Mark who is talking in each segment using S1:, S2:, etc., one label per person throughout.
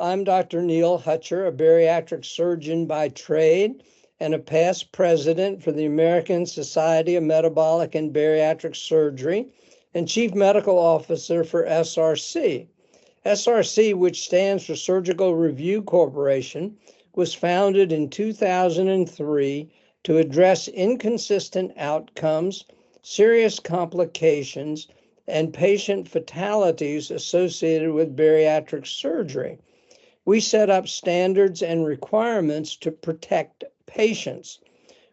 S1: I'm Dr. Neil Hutcher, a bariatric surgeon by trade and a past president for the American Society of Metabolic and Bariatric Surgery and chief medical officer for SRC. SRC, which stands for Surgical Review Corporation, was founded in 2003 to address inconsistent outcomes, serious complications, and patient fatalities associated with bariatric surgery. We set up standards and requirements to protect patients.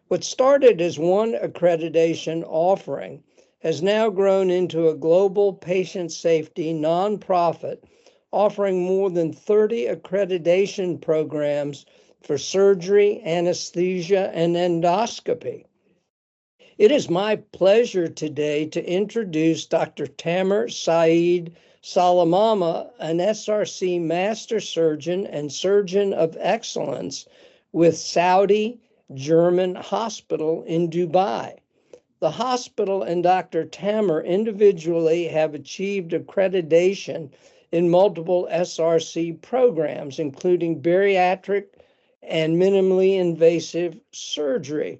S1: What started as one accreditation offering has now grown into a global patient safety nonprofit offering more than 30 accreditation programs for surgery, anesthesia, and endoscopy. It is my pleasure today to introduce Dr. Tamer Said Salama, an SRC Master Surgeon and Surgeon of Excellence with Saudi German Hospital in Dubai. The hospital and Dr. Tamer individually have achieved accreditation in multiple SRC programs, including bariatric and minimally invasive surgery.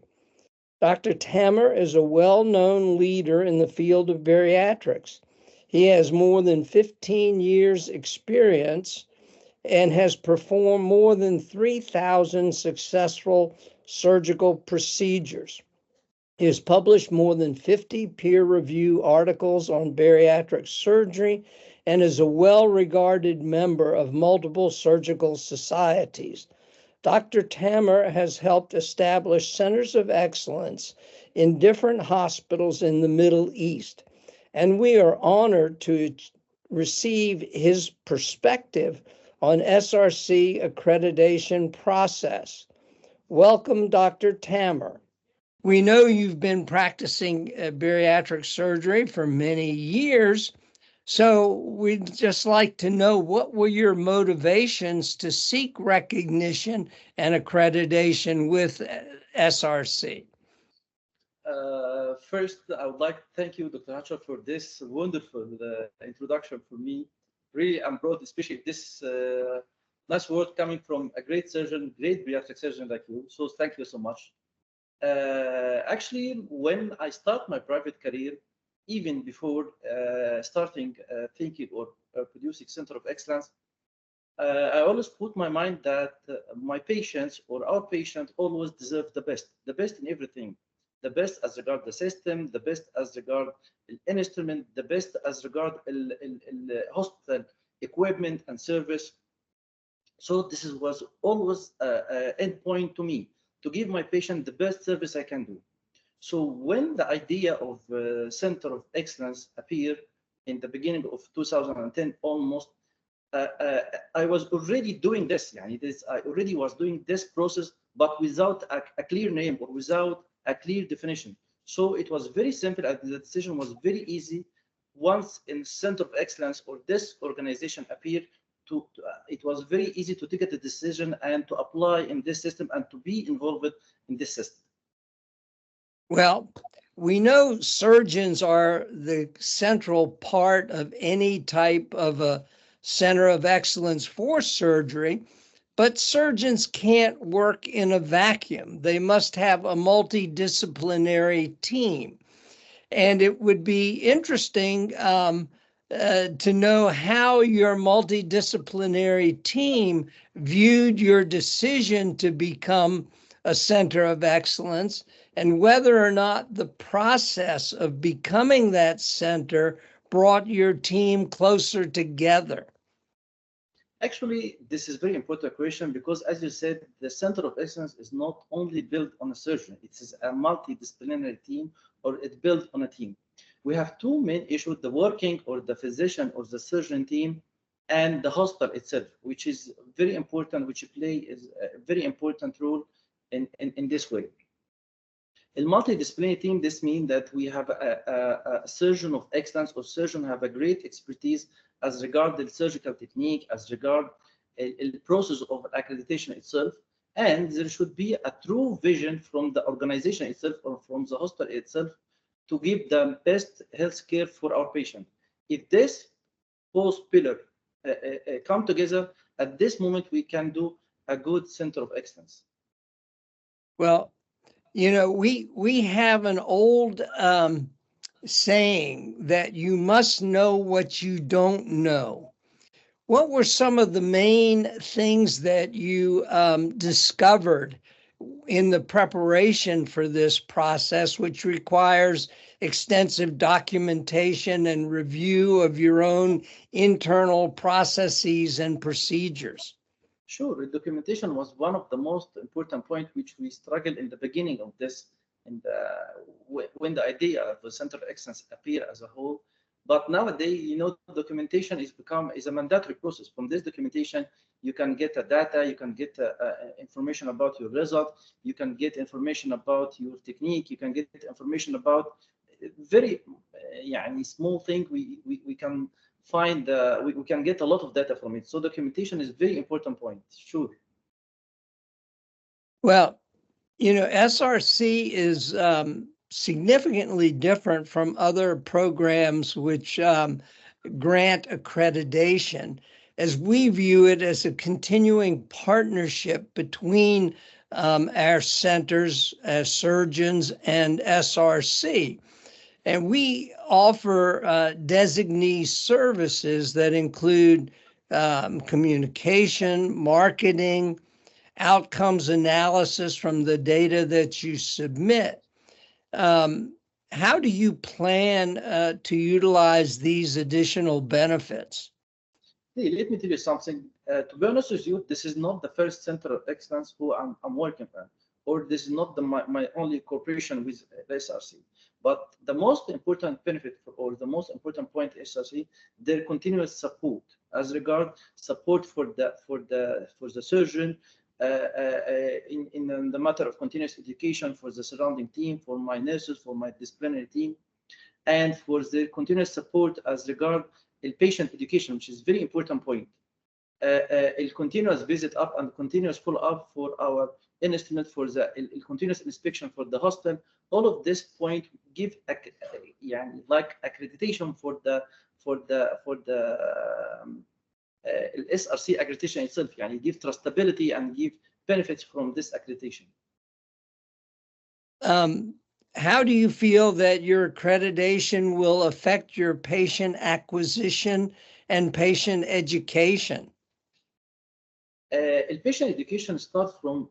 S1: Dr. Tamer is a well-known leader in the field of bariatrics. He has more than 15 years experience and has performed more than 3,000 successful surgical procedures. He has published more than 50 peer-reviewed articles on bariatric surgery and is a well-regarded member of multiple surgical societies. Dr. Tamer has helped establish centers of excellence in different hospitals in the Middle East, and we are honored to receive his perspective on SRC accreditation process. Welcome, Dr. Tamer. We know you've been practicing bariatric surgery for many years, so we'd just like to know what were your motivations to seek recognition and accreditation with SRC?
S2: First, I would like to thank you, Dr. Hutcher, for this wonderful introduction for me. Really, I'm proud, especially this nice word coming from a great surgeon, great bariatric surgeon like you. So thank you so much. Actually, when I start my private career, even before starting thinking or producing Center of Excellence, I always put my mind that my patients or our patients always deserve the best in everything, the best as regard the system, the best as regard the instrument, the best as regard the hospital equipment and service. So this was always an end point to me, to give my patient the best service I can do. So when the idea of Center of Excellence appeared in the beginning of 2010, almost, I was already doing this. I already was doing this process, but without a clear name or without a clear definition. So it was very simple, and the decision was very easy. Once in Center of Excellence or this organization appeared, it was very easy to take the decision and to apply in this system and to be involved in this system.
S1: Well, we know surgeons are the central part of any type of a center of excellence for surgery, but surgeons can't work in a vacuum. They must have a multidisciplinary team. And it would be interesting to know how your multidisciplinary team viewed your decision to become a center of excellence, and whether or not the process of becoming that center brought your team closer together.
S2: Actually, this is a very important question because, as you said, the Center of Excellence is not only built on a surgeon, it is a multidisciplinary team, or it's built on a team. We have two main issues: the working or the physician or the surgeon team, and the hospital itself, which is very important, which plays a very important role in this way. A multidisciplinary team, this means that we have a surgeon of excellence, or surgeon have a great expertise as regard the surgical technique, as regard the process of accreditation itself, and there should be a true vision from the organization itself or from the hospital itself to give the best health care for our patient. If this both pillars come together, at this moment we can do a good center of excellence.
S1: Well, you know, we have an old saying that you must know what you don't know. What were some of the main things that you discovered in the preparation for this process, which requires extensive documentation and review of your own internal processes and procedures?
S2: Sure, the documentation was one of the most important points which we struggled in the beginning of this, and when the idea of the Center of Excellence appeared as a whole. But nowadays, you know, documentation is a mandatory process. From this documentation, you can get data, you can get information about your result, you can get information about your technique, you can get information about very small thing. We can find we can get a lot of data from it. So documentation is a very important point. Sure.
S1: Well, you know, SRC is significantly different from other programs which grant accreditation, as we view it as a continuing partnership between our centers as surgeons and SRC. And we offer designee services that include communication, marketing, outcomes analysis from the data that you submit. How do you plan to utilize these additional benefits?
S2: Hey, let me tell you something. To be honest with you, this is not the first center of excellence who I'm working on, or this is not my only cooperation with SRC. But the most important benefit or the most important point SRC, their continuous support as regard support for the surgeon in the matter of continuous education for the surrounding team, for my nurses, for my disciplinary team, and for the continuous support as regard patient education, which is very important point. Continuous visit up and continuous follow up for our instrument, for the continuous inspection for the hospital. All of this point give like accreditation for the SRC accreditation itself. Give trustability and give benefits from this accreditation.
S1: How do you feel that your accreditation will affect your patient acquisition and patient education?
S2: Patient education starts from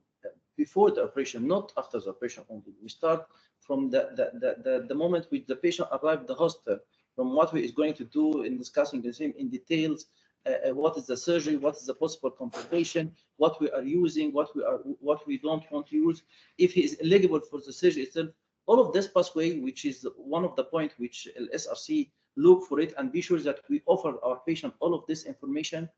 S2: before the operation, not after the operation only. We start from the moment which the patient arrives at the hospital, from what he is going to do in discussing the same in details. What is the surgery? What is the possible complication? What we are using? What we don't want to use? If he is eligible for the surgery itself, all of this pathway, which is one of the points which SRC look for it and be sure that we offer our patient all of this information,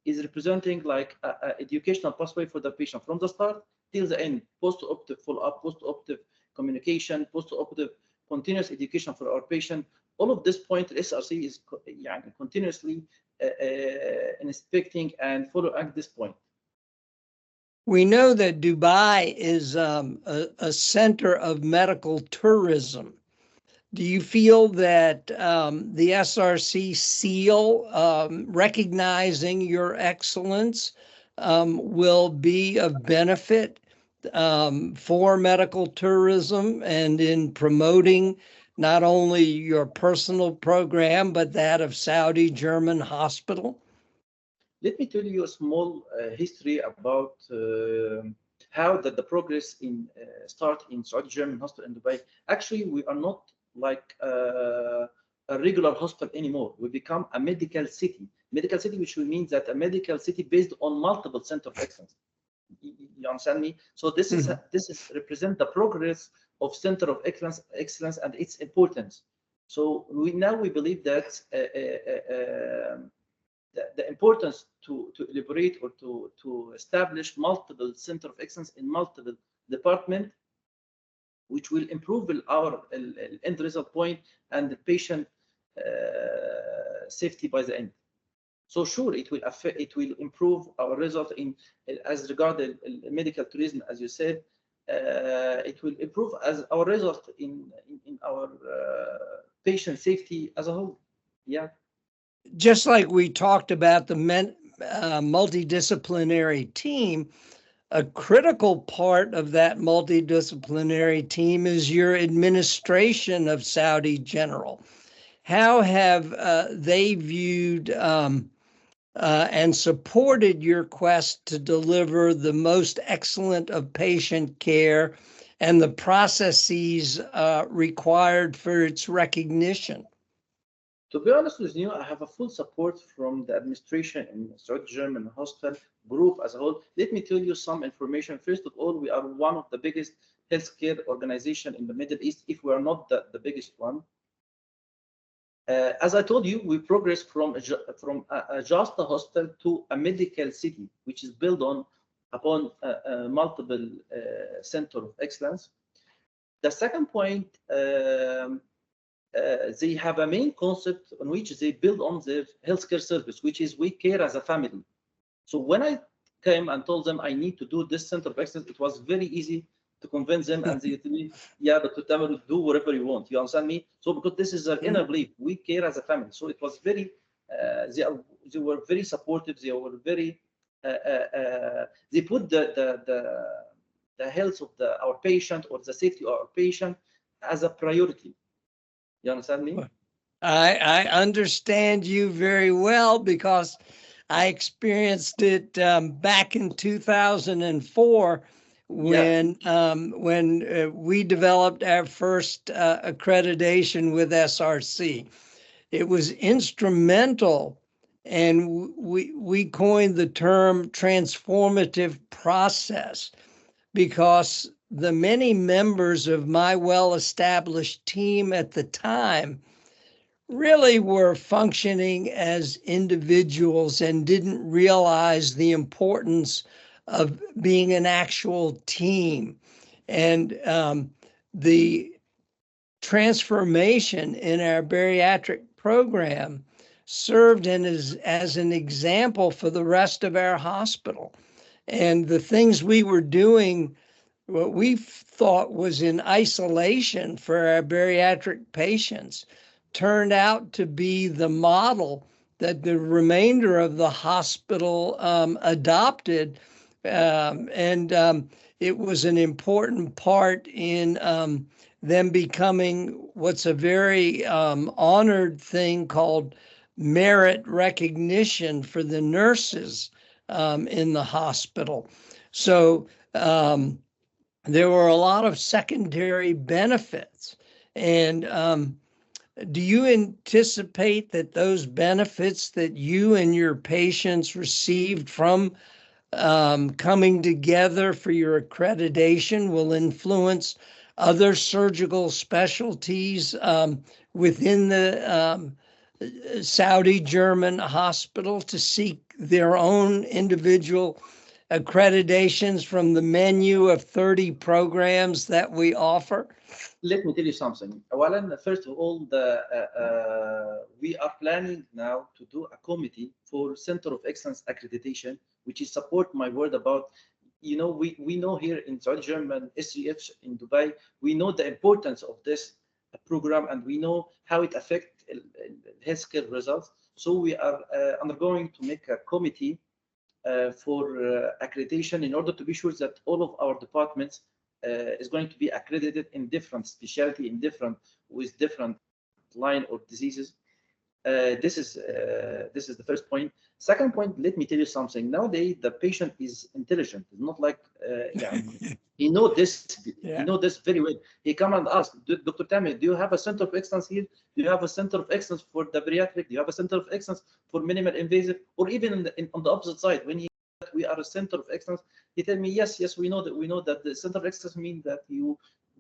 S2: is representing like a educational pathway for the patient from the start till the end. Post-operative follow-up, post-operative communication, post-operative continuous education for our patient. All of this point, SRC is continuously inspecting and following at this point.
S1: We know that Dubai is a center of medical tourism. Do you feel that the SRC seal recognizing your excellence will be of benefit for medical tourism and in promoting not only your personal program, but that of Saudi German Hospital?
S2: Let me tell you a small history about how the progress start in Saudi German Hospital in Dubai. Actually, we are not like a regular hospital anymore. We become a medical city. Medical city, which means that a medical city based on multiple centers of excellence. You understand me? So this is represent the progress of center of excellence and its importance. So we believe that the importance to elaborate or to establish multiple center of excellence in multiple departments, which will improve our end result point and the patient safety by the end. So sure, it will improve our result as regard medical tourism, as you said. It will improve as our result in our patient safety as a whole. Yeah.
S1: Just like we talked about the multidisciplinary team, a critical part of that multidisciplinary team is your administration of Saudi General. How have they viewed and supported your quest to deliver the most excellent of patient care and the processes required for its recognition?
S2: To be honest with you, I have a full support from the administration in Saudi German hospital group as a whole. Let me tell you some information. First of all, we are one of the biggest healthcare organization in the Middle East, if we are not the biggest one. As I told you, we progressed from just a hospital to a medical city, which is built upon multiple center of excellence. The second point, they have a main concept on which they build on their healthcare service, which is we care as a family. So when I came and told them I need to do this center of excellence, it was very easy to convince them, and they told me, yeah, Dr. Tamer, do whatever you want. You understand me? So because this is their inner belief, we care as a family. So it was very, they were very supportive. They were very, they put the health of our patient or the safety of our patient as a priority. You understand me?
S1: I understand you very well because I experienced it back in 2004 when we developed our first accreditation with SRC. It was instrumental, and we coined the term transformative process because the many members of my well-established team at the time really were functioning as individuals and didn't realize the importance of being an actual team. And the transformation in our bariatric program served as an example for the rest of our hospital. And the things we were doing, what we thought was in isolation for our bariatric patients, turned out to be the model that the remainder of the hospital adopted. It was an important part in them becoming what's a very honored thing called merit recognition for the nurses in the hospital. So there were a lot of secondary benefits. And do you anticipate that those benefits that you and your patients received from coming together for your accreditation will influence other surgical specialties within the Saudi German hospital to seek their own individual accreditations from the menu of 30 programs that we offer?
S2: Let me tell you something. Well, first of all, we are planning now to do a committee for Center of Excellence Accreditation, which is support my word about, we know here in Saudi German SGH in Dubai, we know the importance of this program and we know how it affects healthcare results. So we are undergoing to make a committee for accreditation in order to be sure that all of our departments is going to be accredited in different specialty, with different line of diseases. This is the first point. Second point, let me tell you something. Nowadays, the patient is intelligent. It's not like he know this. Yeah. He know this very well. He come and ask, Dr. Tamer, do you have a center of excellence here? Do you have a center of excellence for the bariatric? Do you have a center of excellence for minimal invasive? Or even on the opposite side, when we are a center of excellence, he tell me, yes, we know that the center of excellence means that you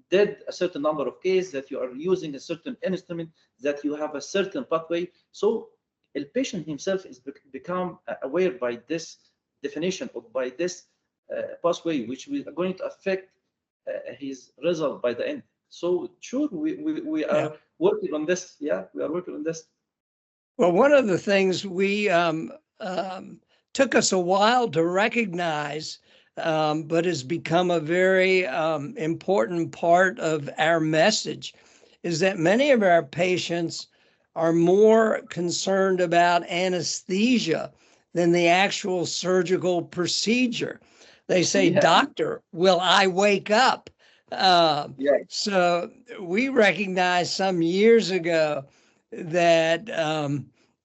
S2: did a certain number of cases, that you are using a certain instrument, that you have a certain pathway. So the patient himself is become aware by this definition or by this pathway, which is going to affect his result by the end. So sure, we are working on this. Yeah, we are working on this.
S1: Well, one of the things we took us a while to recognize, but has become a very important part of our message, is that many of our patients are more concerned about anesthesia than the actual surgical procedure. They say,
S2: Yeah.
S1: doctor, will I wake up?
S2: Yeah.
S1: So we recognized some years ago that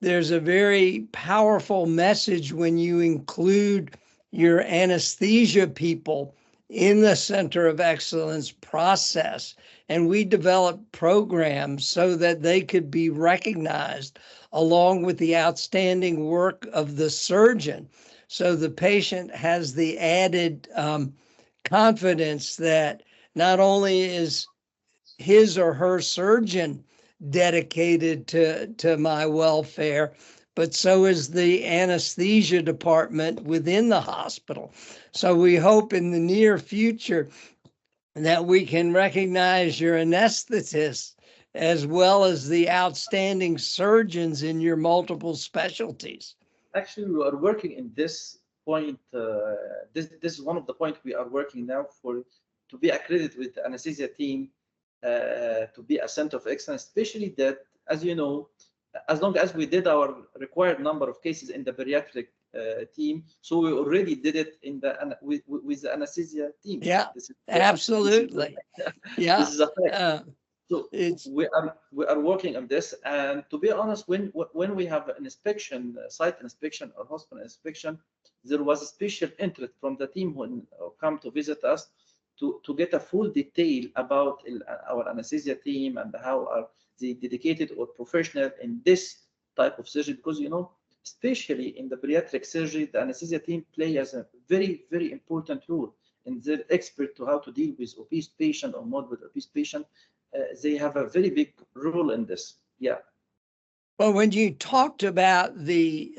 S1: there's a very powerful message when you include your anesthesia people in the Center of Excellence process. And we developed programs so that they could be recognized along with the outstanding work of the surgeon. So the patient has the added confidence that not only is his or her surgeon dedicated to my welfare, but so is the anesthesia department within the hospital. So we hope in the near future that we can recognize your anesthetists as well as the outstanding surgeons in your multiple specialties.
S2: Actually, we are working in this point. This is one of the points we are working now for to be accredited with the anesthesia team, to be a center of excellence, especially that, as you know, as long as we did our required number of cases in the bariatric team, so we already did it in the with the anesthesia team.
S1: Yeah, absolutely. Yeah.
S2: This is a fact. So we are working on this, and to be honest, when we have an inspection, site inspection or hospital inspection, there was a special interest from the team who come to visit us to get a full detail about our anesthesia team and how are they dedicated or professional in this type of surgery, because especially in the bariatric surgery, the anesthesia team plays a very, very important role, and they're expert to how to deal with obese patient or morbid obese patient. They have a very big role in this. Yeah.
S1: Well, when you talked about the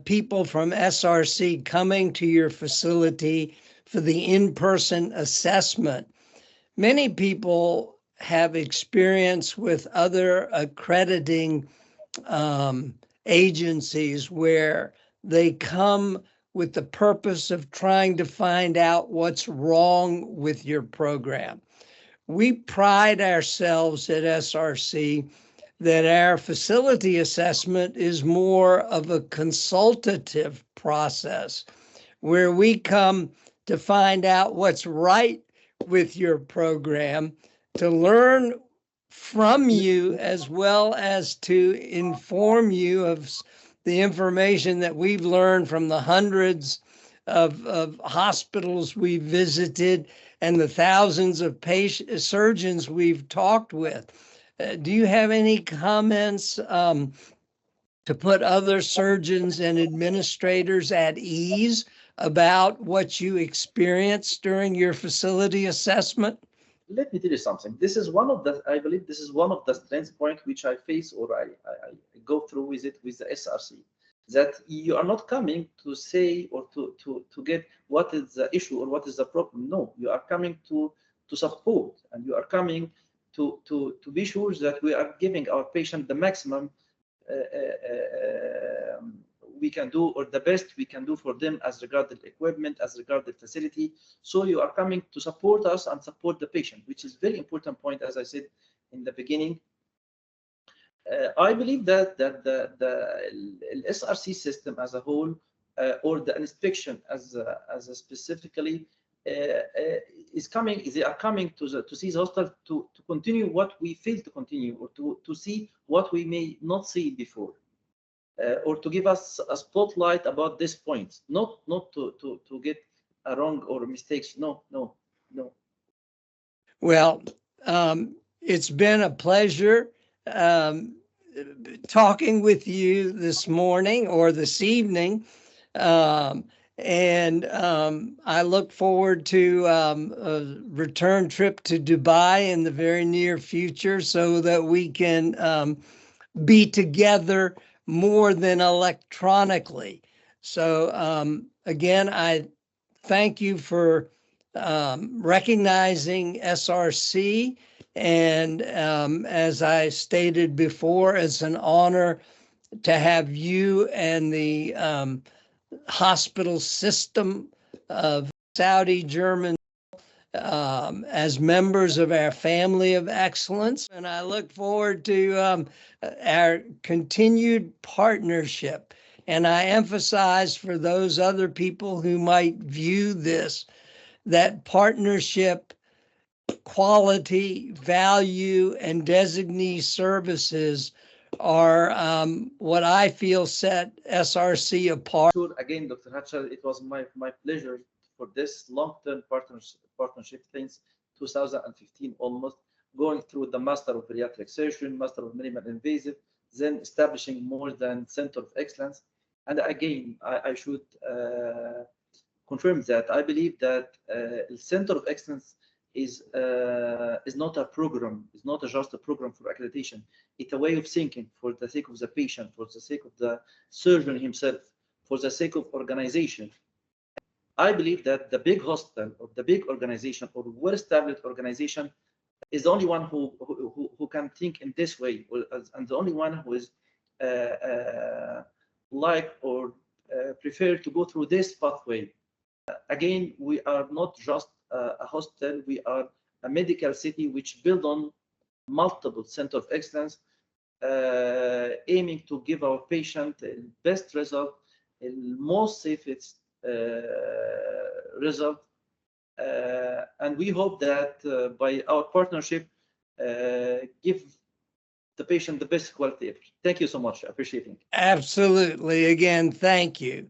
S1: people from SRC coming to your facility for the in-person assessment, many people have experience with other accrediting agencies where they come with the purpose of trying to find out what's wrong with your program. We pride ourselves at SRC that our facility assessment is more of a consultative process where we come to find out what's right with your program, to learn from you as well as to inform you of the information that we've learned from the hundreds of hospitals we've visited and the thousands of surgeons we've talked with. Do you have any comments to put other surgeons and administrators at ease about what you experienced during your facility assessment?
S2: Let me tell you something. This is one of the, I believe this is one of the strength points which I face or I go through with it with the SRC, that you are not coming to say or to get what is the issue or what is the problem. No, you are coming to support, and you are coming to be sure that we are giving our patient the maximum we can do, or the best we can do for them as regarded equipment, as regarded facility. So you are coming to support us and support the patient, which is very important point, as I said in the beginning. I believe that the SRC system as a whole, or the inspection as specifically, is coming. They are coming to see the hospital to continue what we fail to continue, or to see what we may not see before, or to give us a spotlight about this point, not to get a wrong or mistakes. No.
S1: Well, it's been a pleasure talking with you this morning or this evening. And I look forward to a return trip to Dubai in the very near future so that we can be together more than electronically. So again, I thank you for recognizing SRC. And as I stated before, it's an honor to have you and the hospital system of Saudi German as members of our family of excellence. And I look forward to our continued partnership And I emphasize for those other people who might view this, that partnership, quality, value, and designee services are what I feel set SRC apart.
S2: Sure, again, Dr. Hutcher, it was my pleasure for this long-term partnership since 2015 almost, going through the Master of Bariatric Surgery, Master of Minimal Invasive, then establishing more than Center of Excellence. And again, I should confirm that I believe that the Center of Excellence is not a program, it's not just a program for accreditation. It's a way of thinking for the sake of the patient, for the sake of the surgeon himself, for the sake of organization. I believe that the big hospital or the big organization or well-established organization is the only one who can think in this way, and the only one who is like or prefer to go through this pathway. Again, we are not just a hospital, we are a medical city which build on multiple center of excellence, aiming to give our patient the best result, the most safest result. And we hope that by our partnership, give the patient the best quality. Thank you so much. I appreciate it.
S1: Absolutely. Again, thank you.